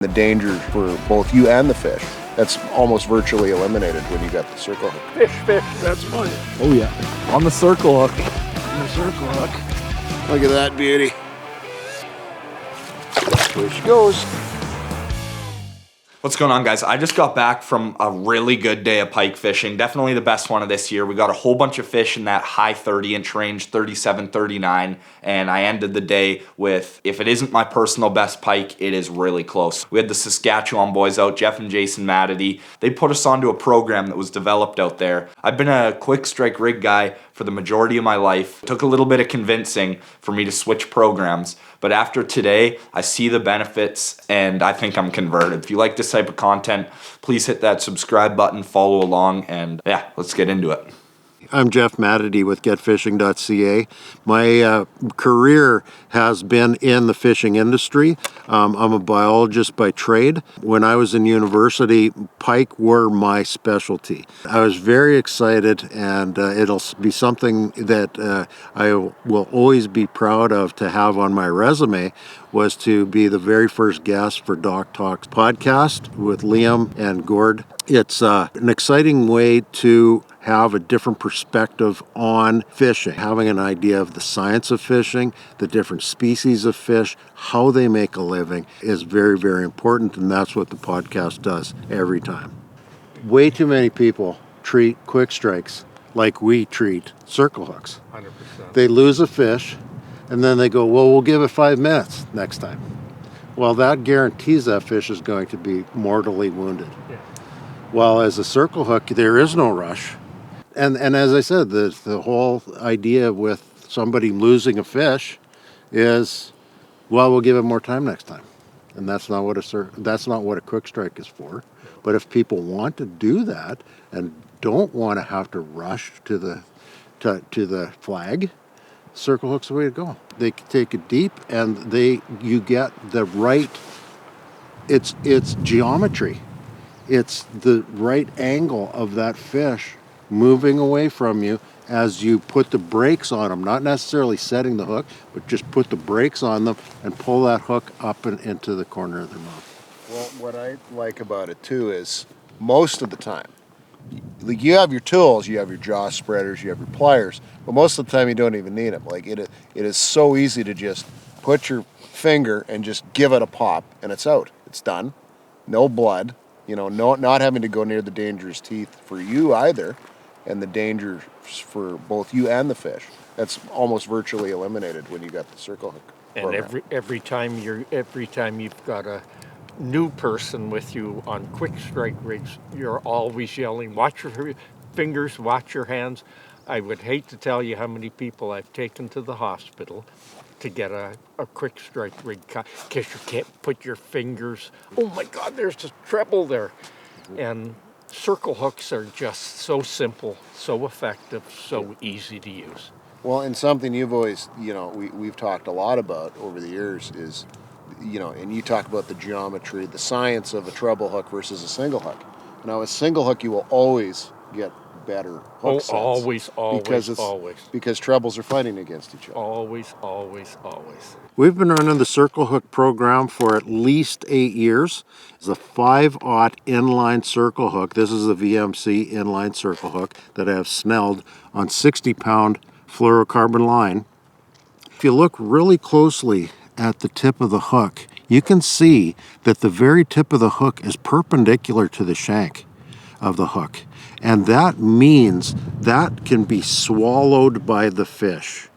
The danger for both you and the fish, that's almost virtually eliminated when you got the circle hook. Fish, that's mine. Oh yeah, on the circle hook. On the circle hook. Look at that beauty. There she goes. What's going on, guys? I just got back from a really good day of pike fishing. Definitely the best one of this year. We got a whole bunch of fish in that high 30-inch range, 37, 39, and I ended the day with, if it isn't my personal best pike, it is really close. We had the Saskatchewan boys out, Jeff and Jason Matity. They put us onto a program that was developed out there. I've been a quick strike rig guy for the majority of my life. It took a little bit of convincing for me to switch programs, but after today, I see the benefits and I think I'm converted. If you like this type of content, please hit that subscribe button, follow along, and yeah, let's get into it. I'm Jeff Matity with getfishing.ca. My career has been in the fishing industry. I'm a biologist by trade. When I was in university, pike were my specialty. I was very excited, and it'll be something that I will always be proud of to have on my resume, was to be the very first guest for Doc Talks podcast with Liam and Gord. It's an exciting way to have a different perspective on fishing, having an idea of the science of fishing, the different species of fish, how they make a living is very, very important, and that's what the podcast does every time. Way too many people treat quick strikes like we treat circle hooks. 100%. They lose a fish, and then they go, well, we'll give it 5 minutes next time. Well, that guarantees that fish is going to be mortally wounded. Yeah. While as a circle hook, there is no rush. And as I said, the whole idea with somebody losing a fish is, well, we'll give it more time next time. And that's not what a quick strike is for. But if people want to do that and don't want to have to rush to the flag, circle hook's the way to go. They take it deep, and you get the right. It's geometry. It's the right angle of that fish moving away from you as you put the brakes on them, not necessarily setting the hook, but just put the brakes on them and pull that hook up and into the corner of their mouth. Well, what I like about it too is most of the time, like, you have your tools, you have your jaw spreaders, you have your pliers, but most of the time you don't even need them. Like it is so easy to just put your finger and just give it a pop and it's out. It's done. No blood, not having to go near the dangerous teeth for you either, and the danger for both you and the fish. That's almost virtually eliminated when you got the circle hook program. And every time you've got a new person with you on quick strike rigs, you're always yelling, watch your fingers, watch your hands. I would hate to tell you how many people I've taken to the hospital to get a quick strike rig because you can't put your fingers, oh my God, there's a treble there. And circle hooks are just so simple, so effective, so easy to use. Well, and something you've always, we've talked a lot about over the years is, and you talk about the geometry, the science of a treble hook versus a single hook. Now, a single hook, you will always get better hook sets. Always. Because trebles are fighting against each other. Always. We've been running the circle hook program for at least 8 years. It's a 5/0 inline circle hook. This is a VMC inline circle hook that I have snelled on 60-pound fluorocarbon line. If you look really closely at the tip of the hook, you can see that the very tip of the hook is perpendicular to the shank of the hook. And that means that can be swallowed by the fish,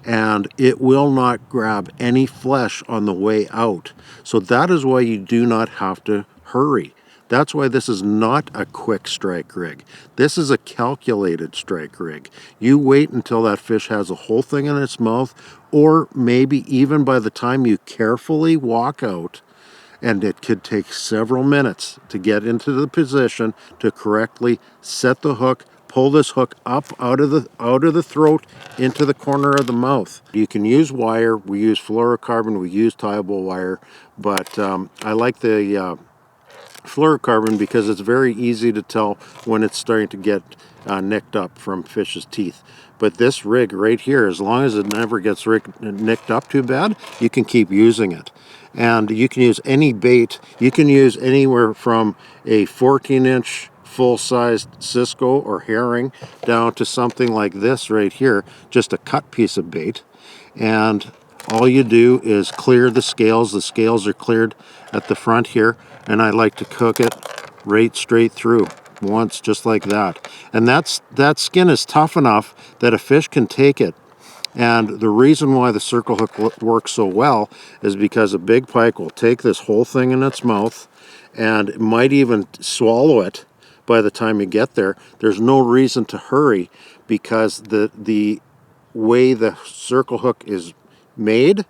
and it will not grab any flesh on the way out. So that is why you do not have to hurry. That's why this is not a quick strike rig. This is a calculated strike rig. You wait until that fish has a whole thing in its mouth, or maybe even by the time you carefully walk out, and it could take several minutes to get into the position to correctly set the hook, pull this hook up out of the throat into the corner of the mouth. You can use wire. We use fluorocarbon. We use tieable wire, but I like the fluorocarbon because it's very easy to tell when it's starting to get nicked up from fish's teeth. But this rig right here, as long as it never gets nicked up too bad, you can keep using it. And you can use any bait. You can use anywhere from a 14-inch full-sized Cisco or herring down to something like this right here, just a cut piece of bait. And all you do is clear the scales. The scales are cleared at the front here, and I like to cook it right straight through once, just like that. And that skin is tough enough that a fish can take it. And the reason why the circle hook works so well is because a big pike will take this whole thing in its mouth and it might even swallow it by the time you get there. There's no reason to hurry because the way the circle hook is made,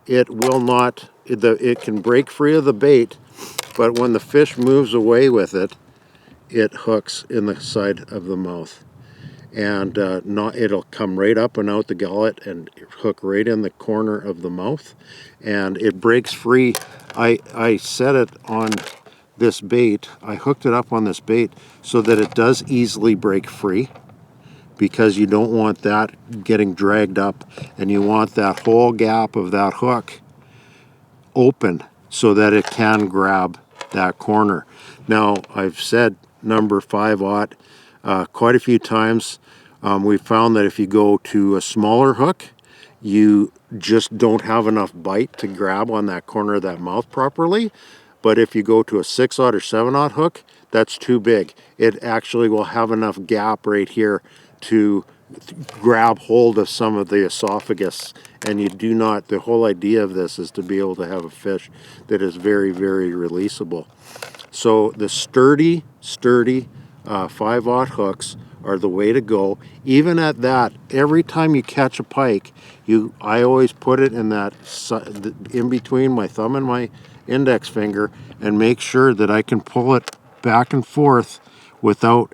it will not, it can break free of the bait, but when the fish moves away with it, it hooks in the side of the mouth. And it'll come right up and out the gullet and hook right in the corner of the mouth, and it breaks free. I set it on this bait. I hooked it up on this bait so that it does easily break free, because you don't want that getting dragged up, and you want that whole gap of that hook open so that it can grab that corner. Now, I've said number 5/0 quite a few times. We found that if you go to a smaller hook, you just don't have enough bite to grab on that corner of that mouth properly. But if you go to a 6/0 or 7/0 hook, that's too big. It actually will have enough gap right here to grab hold of some of the esophagus. And you do not, the whole idea of this is to be able to have a fish that is very, very releasable. So the sturdy 5/0 hooks are the way to go. Even at that, every time you catch a pike, I always put it in that, in between my thumb and my index finger, and make sure that I can pull it back and forth without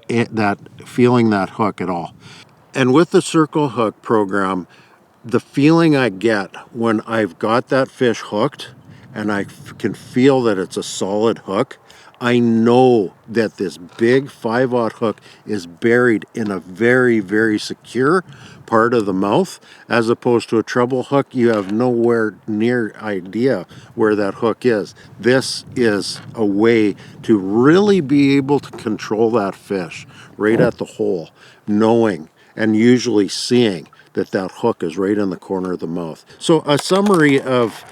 feeling that hook at all. And with the circle hook program, the feeling I get when I've got that fish hooked and I can feel that it's a solid hook, I know that this big 5/0 hook is buried in a very, very secure part of the mouth, as opposed to a treble hook. You have nowhere near idea where that hook is. This is a way to really be able to control that fish right at the hole, knowing and usually seeing that hook is right in the corner of the mouth. So a summary of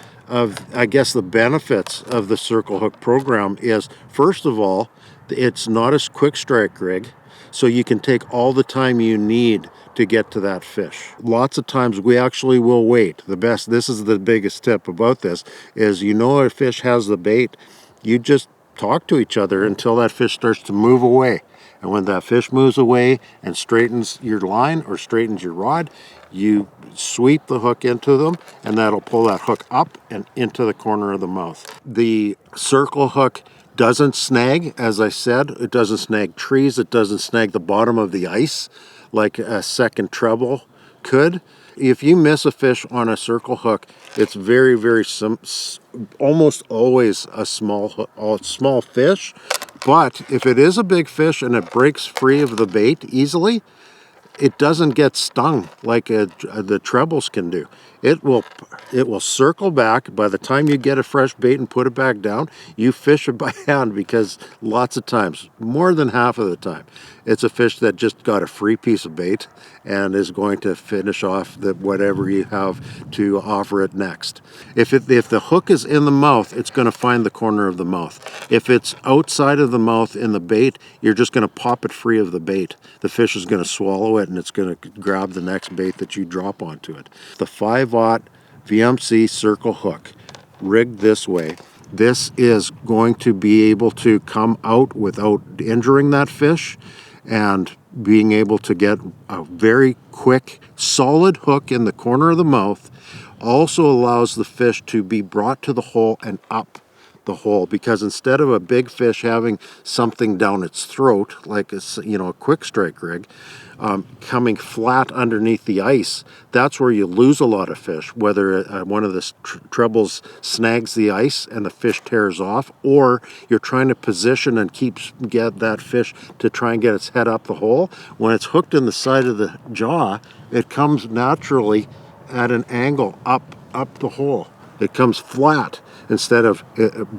I guess the benefits of the circle hook program is, first of all, it's not a quick strike rig, so you can take all the time you need to get to that fish. Lots of times we actually will wait. This is the biggest tip about this, is a fish has the bait, you just talk to each other until that fish starts to move away. And when that fish moves away and straightens your line or straightens your rod, you sweep the hook into them, and that'll pull that hook up and into the corner of the mouth. The circle hook doesn't snag, as I said. It doesn't snag trees. It doesn't snag the bottom of the ice like a second treble could. If you miss a fish on a circle hook, it's very, very almost always a small fish. But if it is a big fish and it breaks free of the bait easily, it doesn't get stung like the trebles can do. It will circle back. By the time you get a fresh bait and put it back down, you fish it by hand, because lots of times, more than half of the time, it's a fish that just got a free piece of bait and is going to finish off whatever you have to offer it next. If the hook is in the mouth, it's going to find the corner of the mouth. If it's outside of the mouth in the bait, you're just going to pop it free of the bait. The fish is going to swallow it, and it's going to grab the next bait that you drop onto it. The 5/0 VMC circle hook, rigged this way, this is going to be able to come out without injuring that fish, and being able to get a very quick, solid hook in the corner of the mouth also allows the fish to be brought to the hole and up the hole, because instead of a big fish having something down its throat, like a quick strike rig, coming flat underneath the ice, that's where you lose a lot of fish, whether one of the trebles snags the ice and the fish tears off, or you're trying to position and get that fish to try and get its head up the hole. When it's hooked in the side of the jaw, it comes naturally at an angle up the hole. It comes flat instead of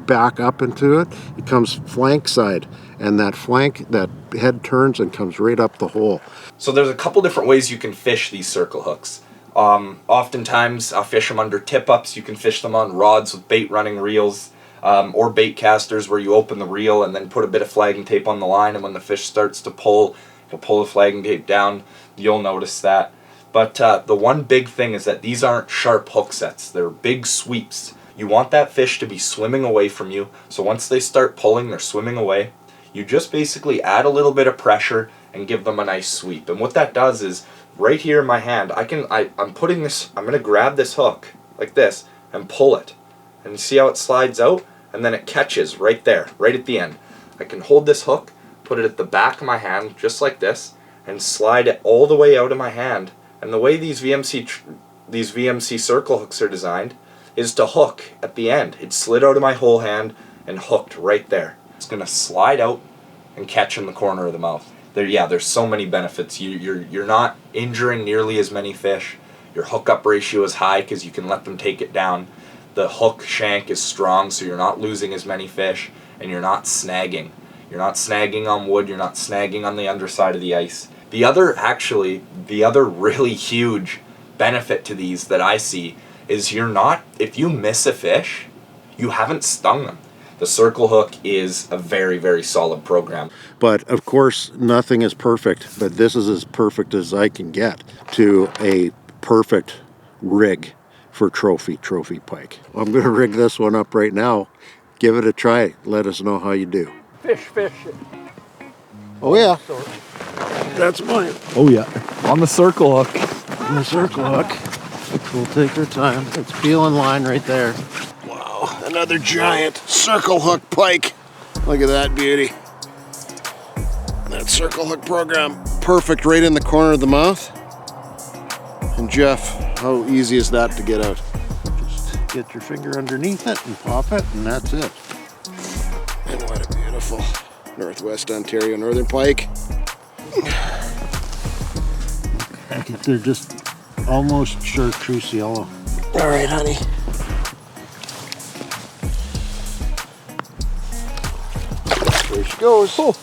back up into it. It comes flank side, and that head turns and comes right up the hole. So there's a couple different ways you can fish these circle hooks. Oftentimes I'll fish them under tip-ups. You can fish them on rods with bait running reels, or bait casters where you open the reel and then put a bit of flagging tape on the line, and when the fish starts to pull, you'll pull the flagging tape down. You'll notice that. But the one big thing is that these aren't sharp hook sets. They're big sweeps. You want that fish to be swimming away from you, so once they start pulling, they're swimming away. You just basically add a little bit of pressure and give them a nice sweep. And what that does is, right here in my hand, I'm gonna grab this hook like this and pull it. And you see how it slides out? And then it catches right there, right at the end. I can hold this hook, put it at the back of my hand, just like this, and slide it all the way out of my hand. And the way these VMC circle hooks are designed is to hook at the end. It slid out of my whole hand and hooked right there. It's gonna slide out and catch in the corner of the mouth. There's so many benefits. You're not injuring nearly as many fish. Your hookup ratio is high because you can let them take it down. The hook shank is strong, so you're not losing as many fish, and you're not snagging. You're not snagging on wood. You're not snagging on the underside of the ice. The other really huge benefit to these that I see is if you miss a fish, you haven't stung them. The circle hook is a very, very solid program. But of course, nothing is perfect, but this is as perfect as I can get to a perfect rig for trophy pike. I'm going to rig this one up right now. Give it a try. Let us know how you do. Fish. Oh yeah, that's mine. Oh yeah, on the circle hook. On the circle hook. We'll take our time. It's peeling line right there. Wow, another giant circle hook pike. Look at that beauty. That circle hook program, perfect right in the corner of the mouth. And Jeff, how easy is that to get out? Just get your finger underneath it and pop it, and that's it. And what a beautiful Northwest Ontario Northern pike. They're just almost chartreuse yellow. All right, honey. There she goes. Oh.